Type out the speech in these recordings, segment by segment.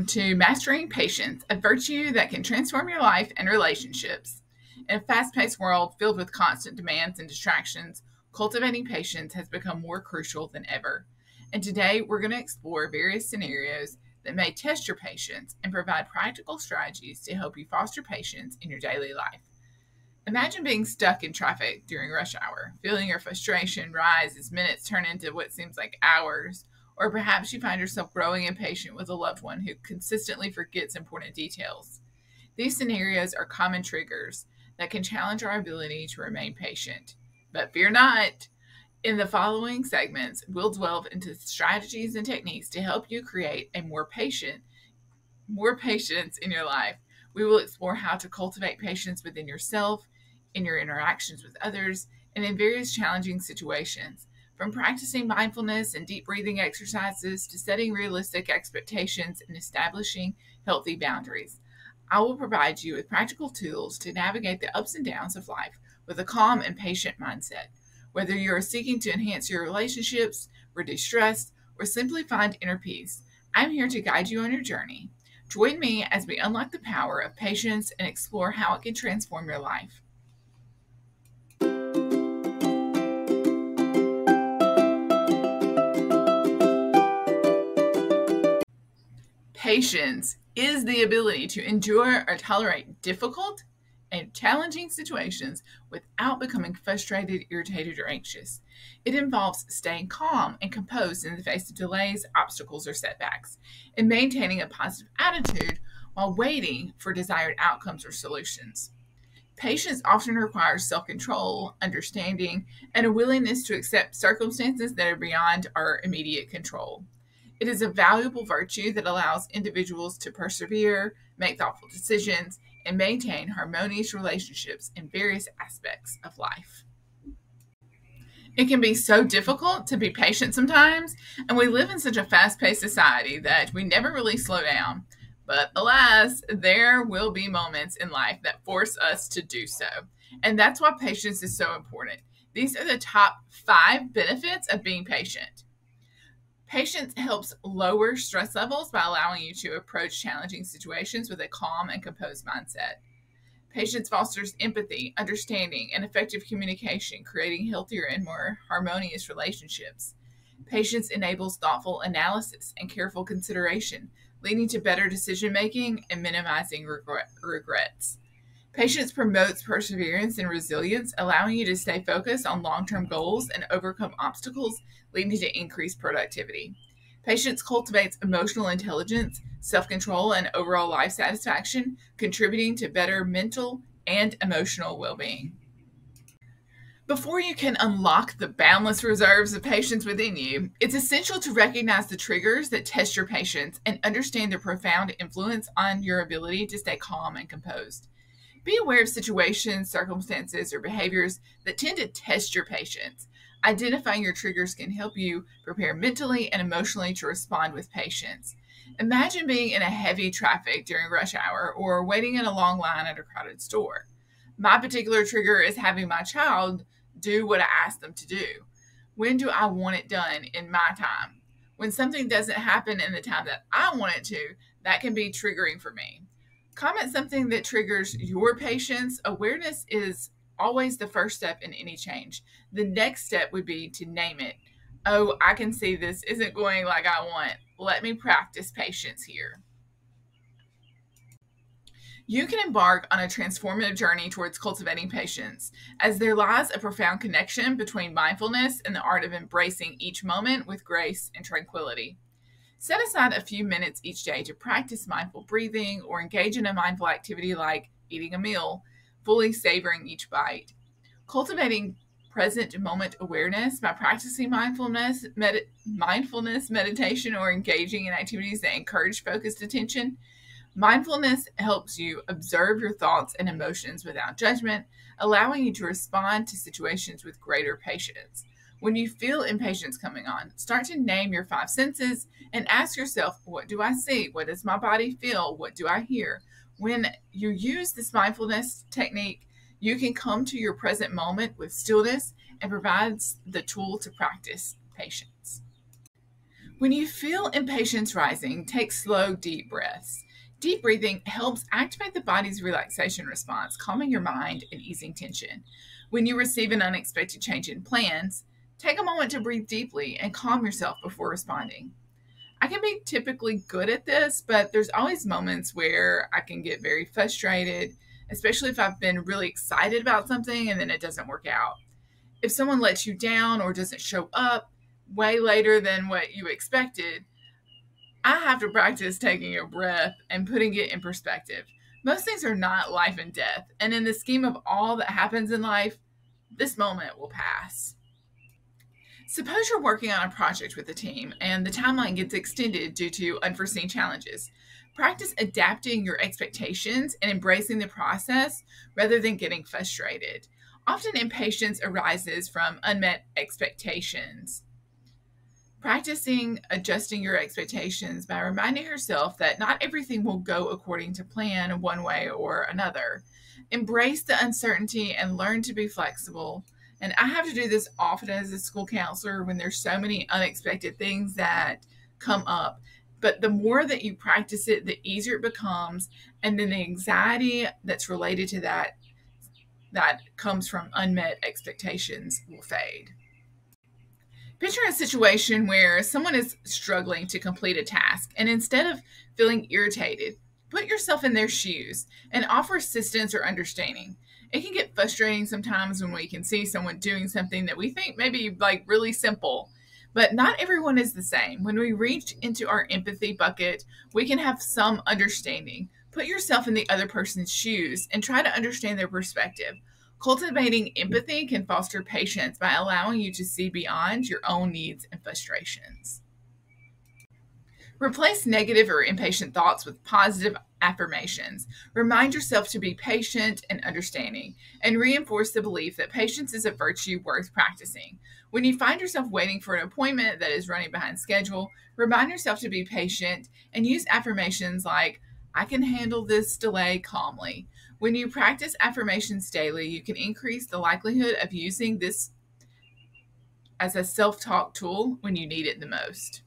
to Mastering Patience, a virtue that can transform your life and relationships. In a fast-paced world filled with constant demands and distractions, cultivating patience has become more crucial than ever. And today we're going to explore various scenarios that may test your patience and provide practical strategies to help you foster patience in your daily life. Imagine being stuck in traffic during rush hour, feeling your frustration rise as minutes turn into what seems like hours. Or perhaps you find yourself growing impatient with a loved one who consistently forgets important details. These scenarios are common triggers that can challenge our ability to remain patient. But fear not. In the following segments, we'll delve into strategies and techniques to help you create a more patience in your life. We will explore how to cultivate patience within yourself, in your interactions with others, and in various challenging situations. From practicing mindfulness and deep breathing exercises to setting realistic expectations and establishing healthy boundaries, I will provide you with practical tools to navigate the ups and downs of life with a calm and patient mindset. Whether you are seeking to enhance your relationships, reduce stress, or simply find inner peace, I'm here to guide you on your journey. Join me as we unlock the power of patience and explore how it can transform your life. Patience is the ability to endure or tolerate difficult and challenging situations without becoming frustrated, irritated, or anxious. It involves staying calm and composed in the face of delays, obstacles, or setbacks, and maintaining a positive attitude while waiting for desired outcomes or solutions. Patience often requires self-control, understanding, and a willingness to accept circumstances that are beyond our immediate control. It is a valuable virtue that allows individuals to persevere, make thoughtful decisions, and maintain harmonious relationships in various aspects of life. It can be so difficult to be patient sometimes, and we live in such a fast-paced society that we never really slow down. But alas, there will be moments in life that force us to do so. And that's why patience is so important. These are the top 5 benefits of being patient. Patience helps lower stress levels by allowing you to approach challenging situations with a calm and composed mindset. Patience fosters empathy, understanding, and effective communication, creating healthier and more harmonious relationships. Patience enables thoughtful analysis and careful consideration, leading to better decision-making and minimizing regrets. Patience promotes perseverance and resilience, allowing you to stay focused on long-term goals and overcome obstacles, leading to increased productivity. Patience cultivates emotional intelligence, self-control, and overall life satisfaction, contributing to better mental and emotional well-being. Before you can unlock the boundless reserves of patience within you, it's essential to recognize the triggers that test your patience and understand their profound influence on your ability to stay calm and composed. Be aware of situations, circumstances, or behaviors that tend to test your patience. Identifying your triggers can help you prepare mentally and emotionally to respond with patience. Imagine being in a heavy traffic during rush hour or waiting in a long line at a crowded store. My particular trigger is having my child do what I ask them to do. When do I want it done in my time? When something doesn't happen in the time that I want it to, that can be triggering for me. Comment something that triggers your patience. Awareness is always the first step in any change. The next step would be to name it. Oh, I can see this isn't going like I want. Let me practice patience here. You can embark on a transformative journey towards cultivating patience, as there lies a profound connection between mindfulness and the art of embracing each moment with grace and tranquility. Set aside a few minutes each day to practice mindful breathing or engage in a mindful activity like eating a meal, fully savoring each bite. Cultivating present moment awareness by practicing mindfulness, meditation, or engaging in activities that encourage focused attention. Mindfulness helps you observe your thoughts and emotions without judgment, allowing you to respond to situations with greater patience. When you feel impatience coming on, start to name your 5 senses and ask yourself, what do I see? What does my body feel? What do I hear? When you use this mindfulness technique, you can come to your present moment with stillness and provides the tool to practice patience. When you feel impatience rising, take slow, deep breaths. Deep breathing helps activate the body's relaxation response, calming your mind and easing tension. When you receive an unexpected change in plans, take a moment to breathe deeply and calm yourself before responding. I can be typically good at this, but there's always moments where I can get very frustrated, especially if I've been really excited about something and then it doesn't work out. If someone lets you down or doesn't show up way later than what you expected, I have to practice taking a breath and putting it in perspective. Most things are not life and death, and in the scheme of all that happens in life, this moment will pass. Suppose you're working on a project with a team and the timeline gets extended due to unforeseen challenges. Practice adapting your expectations and embracing the process rather than getting frustrated. Often, impatience arises from unmet expectations. Practicing adjusting your expectations by reminding yourself that not everything will go according to plan one way or another. Embrace the uncertainty and learn to be flexible. And I have to do this often as a school counselor when there's so many unexpected things that come up. But the more that you practice it, the easier it becomes. And then the anxiety that's related to that comes from unmet expectations will fade. Picture a situation where someone is struggling to complete a task, and instead of feeling irritated, put yourself in their shoes and offer assistance or understanding. It can get frustrating sometimes when we can see someone doing something that we think may be like really simple, but not everyone is the same. When we reach into our empathy bucket, we can have some understanding. Put yourself in the other person's shoes and try to understand their perspective. Cultivating empathy can foster patience by allowing you to see beyond your own needs and frustrations. Replace negative or impatient thoughts with positive affirmations. Remind yourself to be patient and understanding, and reinforce the belief that patience is a virtue worth practicing. When you find yourself waiting for an appointment that is running behind schedule, remind yourself to be patient and use affirmations like, "I can handle this delay calmly." When you practice affirmations daily, you can increase the likelihood of using this as a self-talk tool when you need it the most.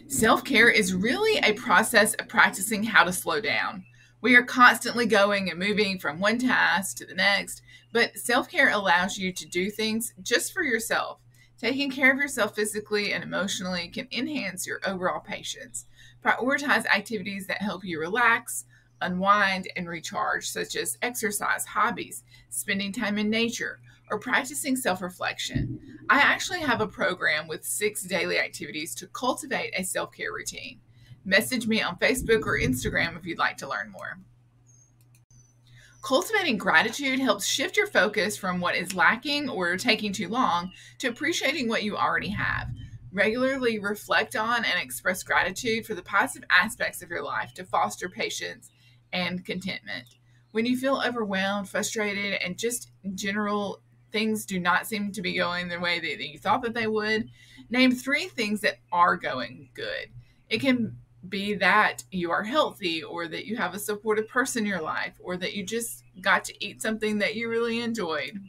Self-care is really a process of practicing how to slow down. We are constantly going and moving from one task to the next, but self-care allows you to do things just for yourself. Taking care of yourself physically and emotionally can enhance your overall patience. Prioritize activities that help you relax, unwind, and recharge, such as exercise, hobbies, spending time in nature, or practicing self-reflection. I actually have a program with 6 daily activities to cultivate a self-care routine. Message me on Facebook or Instagram if you'd like to learn more. Cultivating gratitude helps shift your focus from what is lacking or taking too long to appreciating what you already have. Regularly reflect on and express gratitude for the positive aspects of your life to foster patience and contentment. When you feel overwhelmed, frustrated, and just in general things do not seem to be going the way that you thought that they would, name 3 things that are going good. It can be that you are healthy, or that you have a supportive person in your life, or that you just got to eat something that you really enjoyed.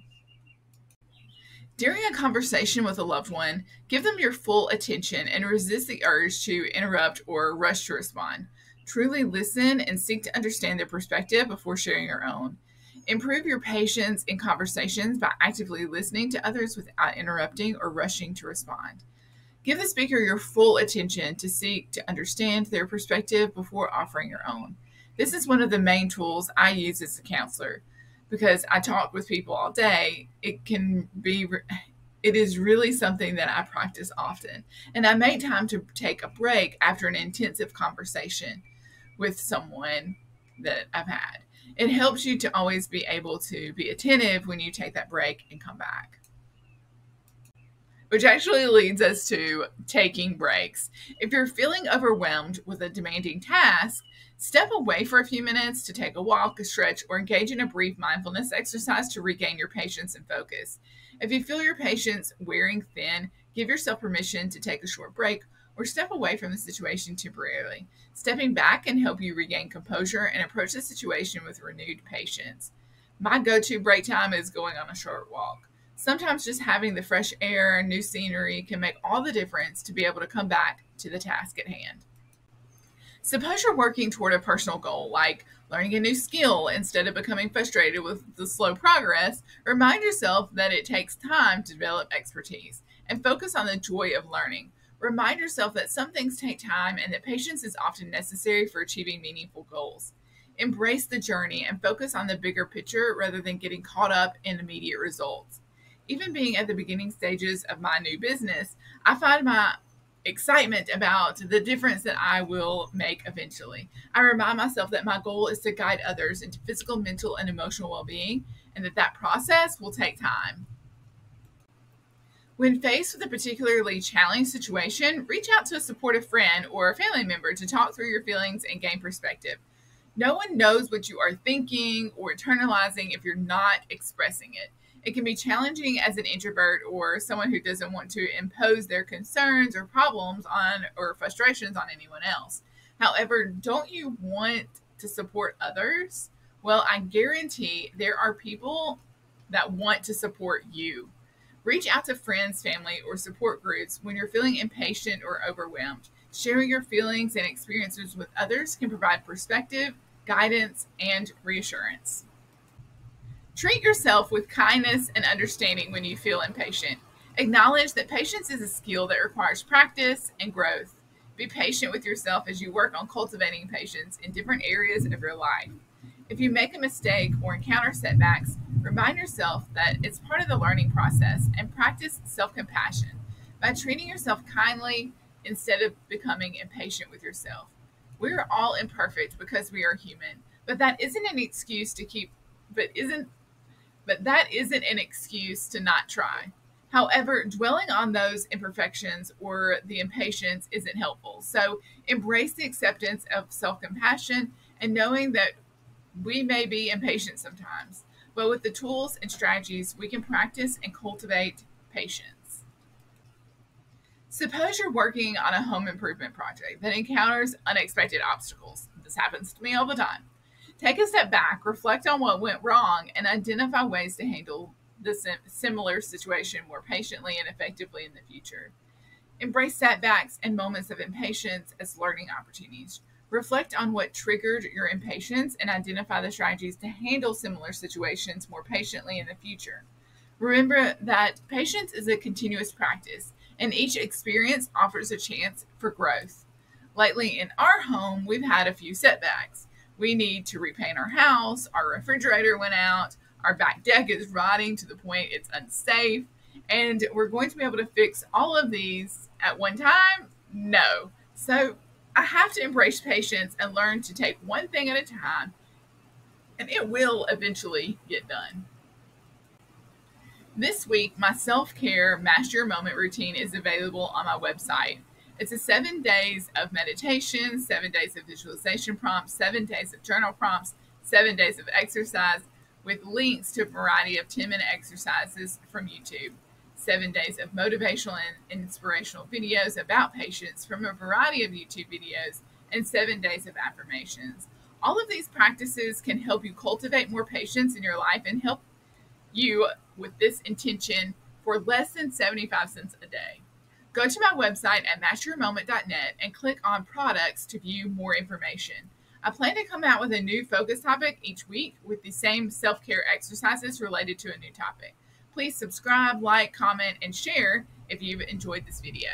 During a conversation with a loved one, give them your full attention and resist the urge to interrupt or rush to respond. Truly listen and seek to understand their perspective before sharing your own. Improve your patience in conversations by actively listening to others without interrupting or rushing to respond. Give the speaker your full attention to seek to understand their perspective before offering your own. This is one of the main tools I use as a counselor because I talk with people all day. It is really something that I practice often. And I make time to take a break after an intensive conversation with someone that I've had. It helps you to always be able to be attentive when you take that break and come back. Which actually leads us to taking breaks. If you're feeling overwhelmed with a demanding task, step away for a few minutes to take a walk, a stretch, or engage in a brief mindfulness exercise to regain your patience and focus. If you feel your patience wearing thin, give yourself permission to take a short break or step away from the situation temporarily. Stepping back can help you regain composure and approach the situation with renewed patience. My go-to break time is going on a short walk. Sometimes just having the fresh air and new scenery can make all the difference to be able to come back to the task at hand. Suppose you're working toward a personal goal, like learning a new skill. Instead of becoming frustrated with the slow progress, remind yourself that it takes time to develop expertise and focus on the joy of learning. Remind yourself that some things take time and that patience is often necessary for achieving meaningful goals. Embrace the journey and focus on the bigger picture rather than getting caught up in immediate results. Even being at the beginning stages of my new business, I find my excitement about the difference that I will make eventually. I remind myself that my goal is to guide others into physical, mental, and emotional well-being, and that process will take time. When faced with a particularly challenging situation, reach out to a supportive friend or a family member to talk through your feelings and gain perspective. No one knows what you are thinking or internalizing if you're not expressing it. It can be challenging as an introvert or someone who doesn't want to impose their concerns or problems on or frustrations on anyone else. However, don't you want to support others? Well, I guarantee there are people that want to support you. Reach out to friends, family, or support groups when you're feeling impatient or overwhelmed. Sharing your feelings and experiences with others can provide perspective, guidance, and reassurance. Treat yourself with kindness and understanding when you feel impatient. Acknowledge that patience is a skill that requires practice and growth. Be patient with yourself as you work on cultivating patience in different areas of your life. If you make a mistake or encounter setbacks, remind yourself that it's part of the learning process and practice self-compassion by treating yourself kindly instead of becoming impatient with yourself. We are all imperfect because we are human, but that isn't an excuse to that isn't an excuse to not try. However, dwelling on those imperfections or the impatience isn't helpful. So embrace the acceptance of self-compassion and knowing that we may be impatient sometimes, but with the tools and strategies, we can practice and cultivate patience. Suppose you're working on a home improvement project that encounters unexpected obstacles. This happens to me all the time. Take a step back, reflect on what went wrong, and identify ways to handle this similar situation more patiently and effectively in the future. Embrace setbacks and moments of impatience as learning opportunities. Reflect on what triggered your impatience and identify the strategies to handle similar situations more patiently in the future. Remember that patience is a continuous practice, and each experience offers a chance for growth. Lately in our home, we've had a few setbacks. We need to repaint our house, our refrigerator went out, our back deck is rotting to the point it's unsafe, and we're going to be able to fix all of these at one time? No. So I have to embrace patience and learn to take one thing at a time, and it will eventually get done. This week, my self-care Master Your Moment routine is available on my website. It's 7 days of meditation, 7 days of visualization prompts, 7 days of journal prompts, 7 days of exercise with links to a variety of 10-minute exercises from YouTube, 7 days of motivational and inspirational videos about patience from a variety of YouTube videos, and 7 days of affirmations. All of these practices can help you cultivate more patience in your life and help you with this intention for less than 75 cents a day. Go to my website at masteryourmoment.net and click on products to view more information. I plan to come out with a new focus topic each week with the same self-care exercises related to a new topic. Please subscribe, like, comment, and share if you've enjoyed this video.